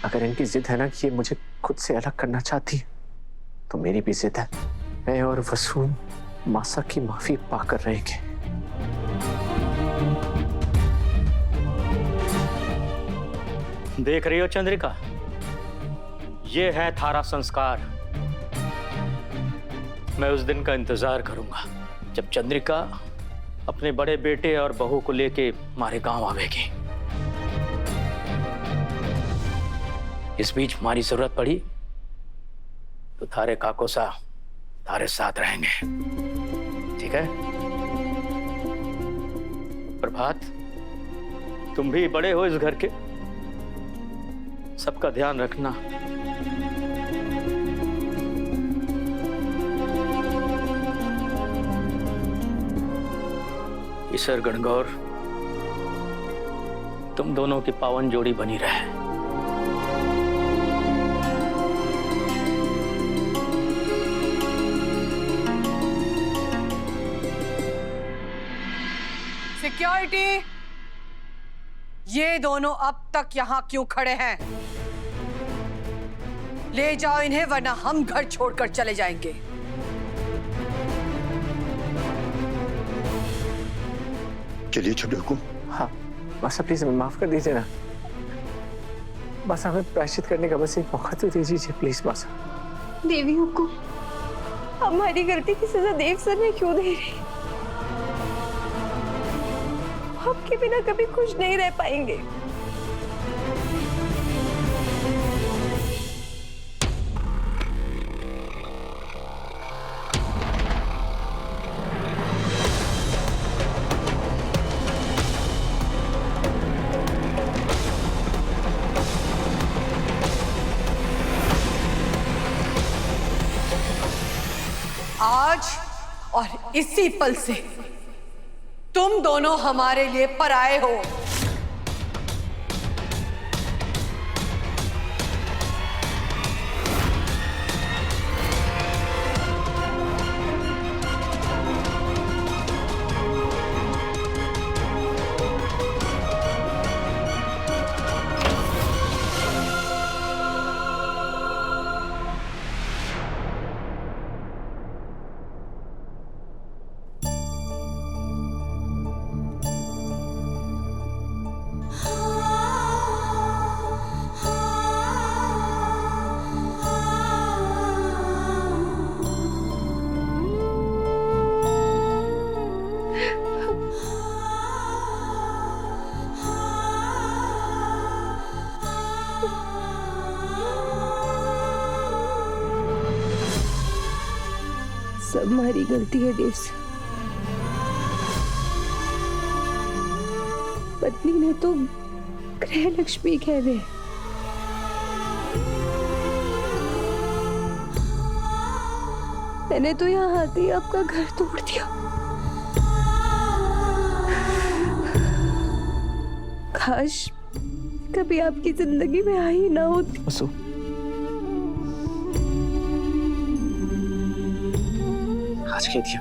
अगर इनकी जिद है ना कि ये मुझे खुद से अलग करना चाहती है, तो मेरी भी जिद है। मैं और वसूम मासा की माफी पाकर रहेंगे। देख रही हो चंद्रिका, ये है थारा संस्कार। मैं उस दिन का इंतजार करूंगा जब चंद्रिका अपने बड़े बेटे और बहू को लेके हमारे गांव आवेगी। इस बीच हमारी जरूरत पड़ी तो थारे काको सा थारे साथ रहेंगे, ठीक है? प्रभात, तुम भी बड़े हो इस घर के, सबका ध्यान रखना। ईश्वर गणगौर तुम दोनों की पावन जोड़ी बनी रहे। सिक्योरिटी, ये दोनों अब तक यहां क्यों खड़े हैं? ले जाओ इन्हें, वरना हम घर छोड़कर चले जाएंगे। चलिए छोटे हुकुम। हाँ मासा, प्लीज हमें माफ कर दीजिए ना। मासा, हमें प्रायश्चित करने का बस एक मौका तो दे दीजिए प्लीज मासा। देवी हुकुम, हमारी गलती की सजा देव सर ने क्यों दे रही? आपके बिना कभी खुश नहीं रह पाएंगे। आज और इसी पल से तुम दोनों हमारे लिए पराए हो। सब हमारी गलती है देव सर। पत्नी ने तो ग्रह लक्ष्मी कह रहे। मैंने तो यहाँ आते ही आपका घर तोड़ दिया। काश कभी आपकी जिंदगी में आई ना होती। वसु, आज कह दिया,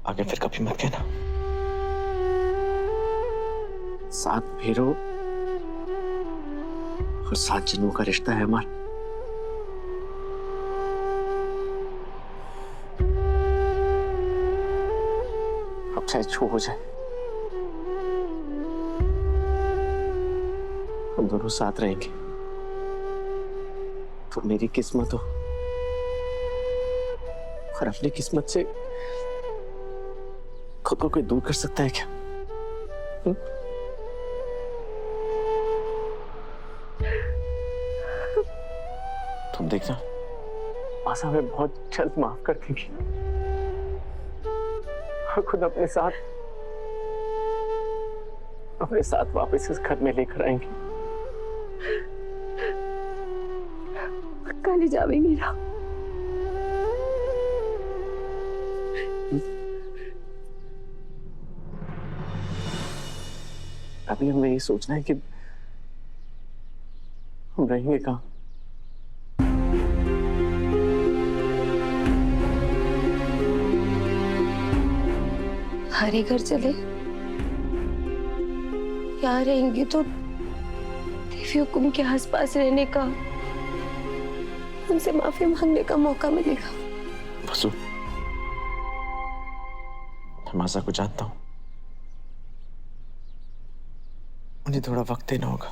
आगे फिर कभी मत कहना। 7 फेरों और 7 जन्मों का रिश्ता है हमारा। अब चाहे जो हो जाए, हम दोनों साथ रहेंगे। तो मेरी किस्मत हो और अपनी किस्मत से खुद को कोई दूर कर सकता है क्या? तुम देखना, आशा हमें बहुत जल्द माफ कर देगी और खुद अपने साथ वापस इस घर में लेकर आएंगे। पक्का ले जाएंगे ना? अभी हमें ये सोचना है कि हम रहेंगे कहाँ। हमारे घर चले, यहाँ रहेंगे तो देव देवी हुकुम के आसपास रहने का, उनसे माफी मांगने का मौका मिलेगा। वसु, मैं मासा को जानता हूं, उन्हें थोड़ा वक्त देना होगा।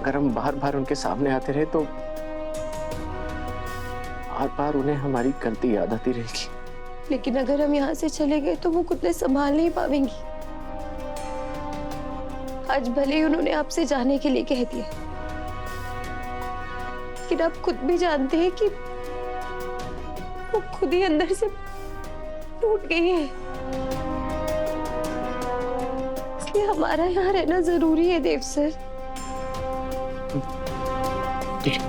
अगर हम बार बार उनके सामने आते रहे तो बार बार उन्हें हमारी गलती याद आती रहेगी। लेकिन अगर हम यहाँ से चले गए तो वो खुद ने संभाल नहीं पाएंगी। आज भले ही उन्होंने आपसे जाने के लिए कह दिया, लेकिन आप खुद भी जानते हैं कि वो खुद ही अंदर से टूट गई है। इसलिए हमारा यहाँ रहना जरूरी है देव सर। ठीक है।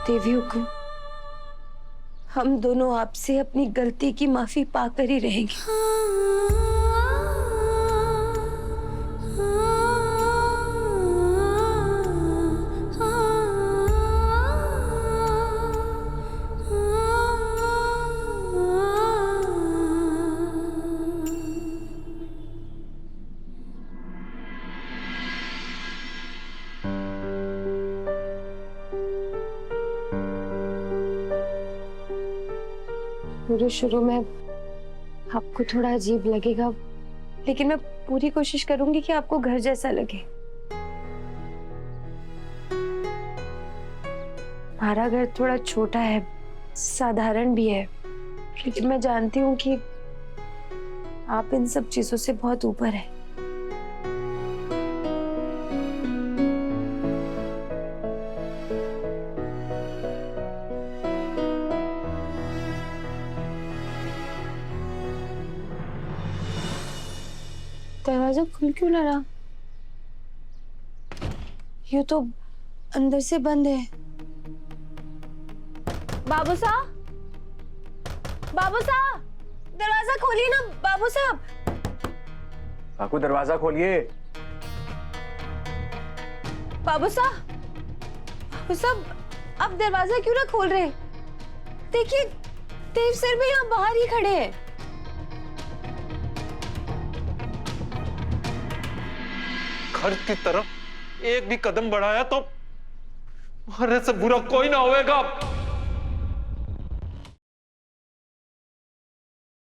देवी हुकुम, हम दोनों आपसे अपनी गलती की माफी पाकर ही रहेंगे। शुरू में आपको थोड़ा अजीब लगेगा, लेकिन मैं पूरी कोशिश करूंगी कि आपको घर जैसा लगे। हमारा घर थोड़ा छोटा है, साधारण भी है, लेकिन मैं जानती हूँ कि आप इन सब चीजों से बहुत ऊपर हैं। दरवाजा खुल क्यों ना रहा? ये तो अंदर से बंद है। बाबू साहब, बाबू साहब, दरवाजा खोलिए ना बाबू साहब। काकू दरवाजा खोलिए। बाबू साहब, बाबू साहब, आप दरवाजा क्यों ना खोल रहे? देखिए देव सर भी यहाँ बाहर ही खड़े हैं। घर की तरफ एक भी कदम बढ़ाया तो मारने से बुरा कोई ना होएगा।